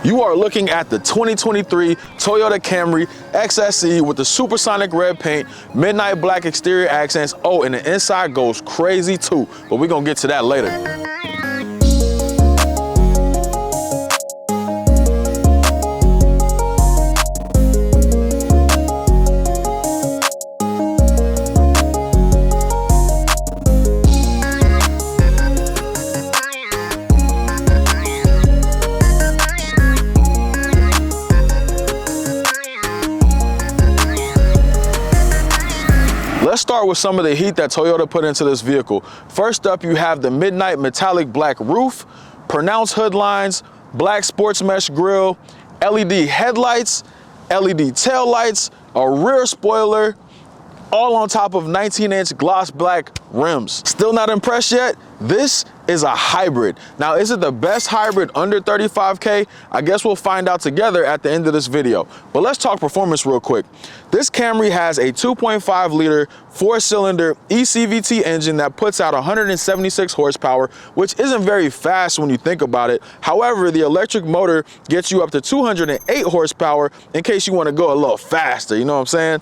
You are looking at the 2023 Toyota Camry XSE with the Supersonic Red Paint, midnight black exterior accents. Oh, and the inside goes crazy too, but we're gonna get to that later. Let's start with some of the heat that Toyota put into this vehicle. First up, you have the midnight metallic black roof, pronounced hood lines, black sports mesh grille, LED headlights, LED tail lights, a rear spoiler, all on top of 19-inch gloss black rims. Still not impressed yet? This is a hybrid. Now, is it the best hybrid under 35K? I guess we'll find out together at the end of this video. But let's talk performance real quick. This Camry has a 2.5 liter 4-cylinder eCVT engine that puts out 176 horsepower, which isn't very fast when you think about it. However, the electric motor gets you up to 208 horsepower in case you want to go a little faster, you know what I'm saying?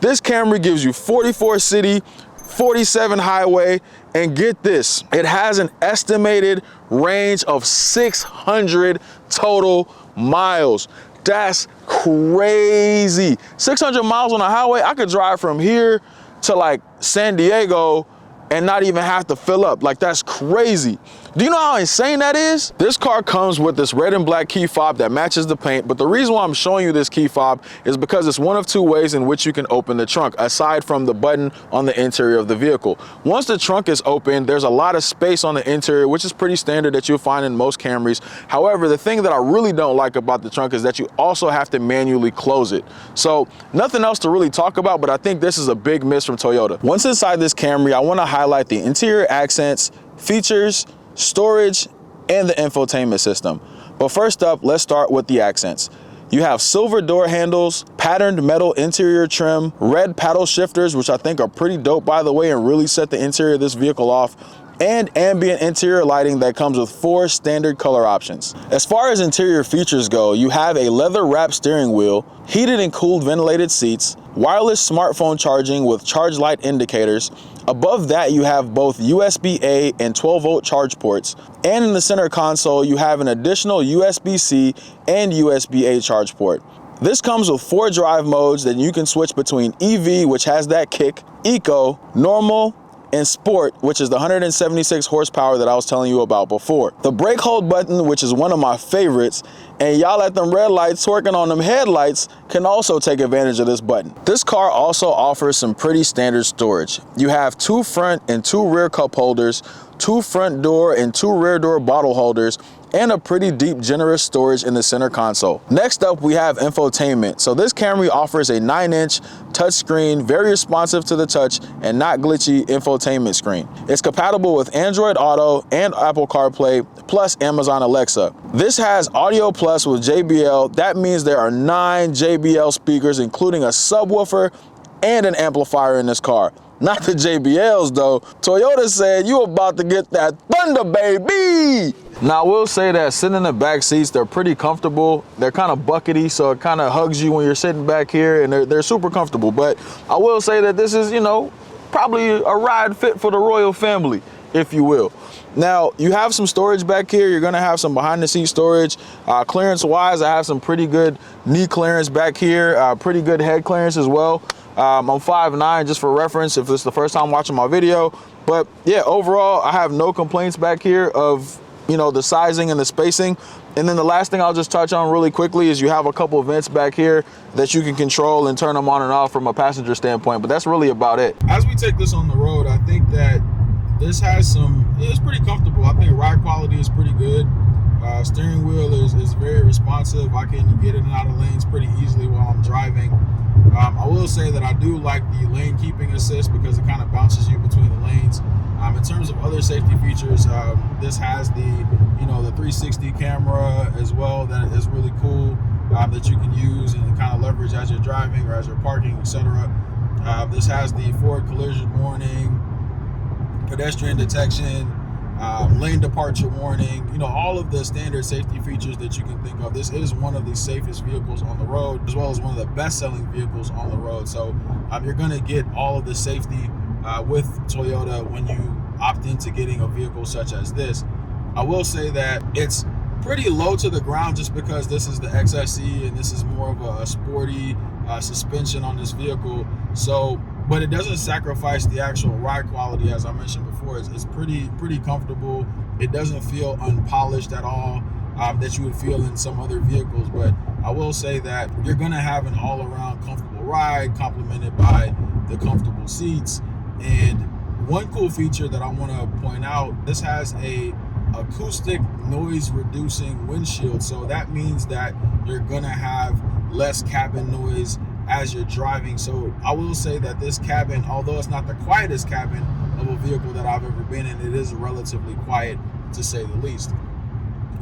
This Camry gives you 44 city, 47 highway, and get this, it has an estimated range of 600 total miles. That's crazy. 600 miles on the highway, I could drive from here to like San Diego and not even have to fill up. Like, that's crazy. Do you know how insane that is? This car comes with this red and black key fob that matches the paint, but the reason why I'm showing you this key fob is because it's one of two ways in which you can open the trunk, aside from the button on the interior of the vehicle. Once the trunk is open, there's a lot of space on the interior, which is pretty standard that you'll find in most Camrys. However, the thing that I really don't like about the trunk is that you also have to manually close it. So nothing else to really talk about, but I think this is a big miss from Toyota. Once inside this Camry, I want to highlight the interior accents, features, storage, and the infotainment system. But first up, let's start with the accents. You have silver door handles, patterned metal interior trim, red paddle shifters, which I think are pretty dope, by the way, and really set the interior of this vehicle off, and ambient interior lighting that comes with 4 standard color options. As far as interior features go, you have a leather wrapped steering wheel, heated and cooled ventilated seats, wireless smartphone charging with charge light indicators. Above that, you have both USB-A and 12-volt charge ports, and in the center console, you have an additional USB-C and USB-A charge port. This comes with 4 drive modes that you can switch between EV, which has that kick, Eco, Normal, and Sport, which is the 176 horsepower that I was telling you about before. The brake hold button, which is one of my favorites, and y'all at them red lights twerking on them headlights, can also take advantage of this button. This car also offers some pretty standard storage. You have 2 front and 2 rear cup holders, 2 front door and 2 rear door bottle holders, and a pretty deep, generous storage in the center console. Next up, we have infotainment. So this Camry offers a 9-inch touchscreen, very responsive to the touch and not glitchy infotainment screen. It's compatible with Android Auto and Apple CarPlay, plus Amazon Alexa. This has Audio Plus with JBL. That means there are 9 JBL speakers, including a subwoofer and an amplifier in this car. Not the JBLs though. Toyota said you about to get that thunder, baby. Now I will say that sitting in the back seats, they're pretty comfortable. They're kind of buckety, so it kind of hugs you when you're sitting back here, and they're super comfortable. But I will say that this is, you know, probably a ride fit for the royal family, if you will. Now, you have some storage back here. You're gonna have some behind the seat storage. Clearance wise, I have some pretty good knee clearance back here, pretty good head clearance as well. I'm 5'9", just for reference, if this is the first time watching my video. But yeah, overall, I have no complaints back here of, you know, the sizing and the spacing. And then the last thing I'll just touch on really quickly is you have a couple of vents back here that you can control and turn them on and off from a passenger standpoint, but that's really about it. As we take this on the road, I think that this has it's pretty comfortable. I think ride quality is pretty good. Steering wheel is very responsive. I can get in and out of lanes pretty easily while I'm driving. I will say that I do like the lane keeping assist because it kind of bounces you between the lanes. In terms of other safety features, this has the 360 camera as well that is really cool, that you can use and kind of leverage as you're driving or as you're parking, etc. This has the forward collision warning, pedestrian detection, lane departure warning, you know, all of the standard safety features that you can think of. This is one of the safest vehicles on the road, as well as one of the best-selling vehicles on the road. So you're going to get all of the safety with Toyota when you opt into getting a vehicle such as this. I will say that it's pretty low to the ground just because this is the XSE and this is more of a sporty suspension on this vehicle. So, but it doesn't sacrifice the actual ride quality. As I mentioned before, it's pretty comfortable. It doesn't feel unpolished at all, that you would feel in some other vehicles. But I will say that you're gonna have an all-around comfortable ride, complemented by the comfortable seats. And one cool feature that I want to point out, this has a acoustic noise reducing windshield. So that means that you're gonna have less cabin noise as you're driving. So I will say that this cabin, although it's not the quietest cabin of a vehicle that I've ever been in, it is relatively quiet, to say the least.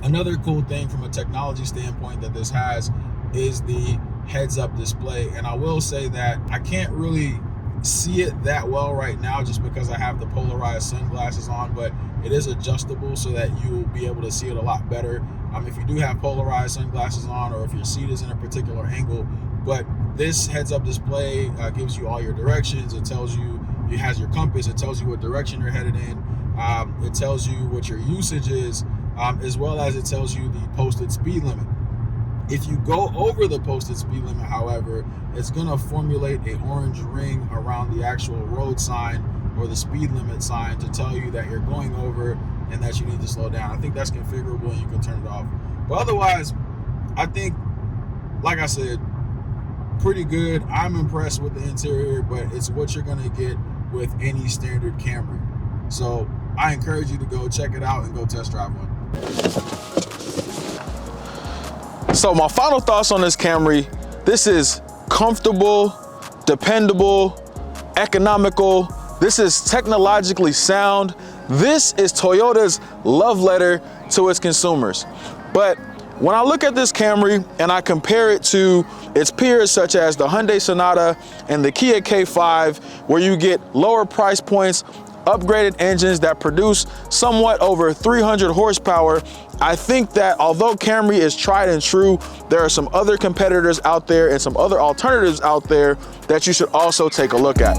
Another cool thing from a technology standpoint that this has is the heads-up display. And I will say that I can't really see it that well right now just because I have the polarized sunglasses on, but it is adjustable so that you'll be able to see it a lot better if you do have polarized sunglasses on, or if your seat is in a particular angle. But this heads-up display gives you all your directions. It tells you, it has your compass, it tells you what direction you're headed in, it tells you what your usage is, as well as it tells you the posted speed limit. If you go over the posted speed limit, however, it's gonna formulate an orange ring around the actual road sign or the speed limit sign to tell you that you're going over and that you need to slow down. I think that's configurable and you can turn it off. But otherwise, I think, like I said, pretty good. I'm impressed with the interior, but it's what you're gonna get with any standard Camry. So I encourage you to go check it out and go test drive one. So my final thoughts on this Camry: this is comfortable, dependable, economical. This is technologically sound. This is Toyota's love letter to its consumers. But when I look at this Camry and I compare it to its peers such as the Hyundai Sonata and the Kia K5, where you get lower price points, upgraded engines that produce somewhat over 300 horsepower, I think that although Camry is tried and true, there are some other competitors out there and some other alternatives out there that you should also take a look at.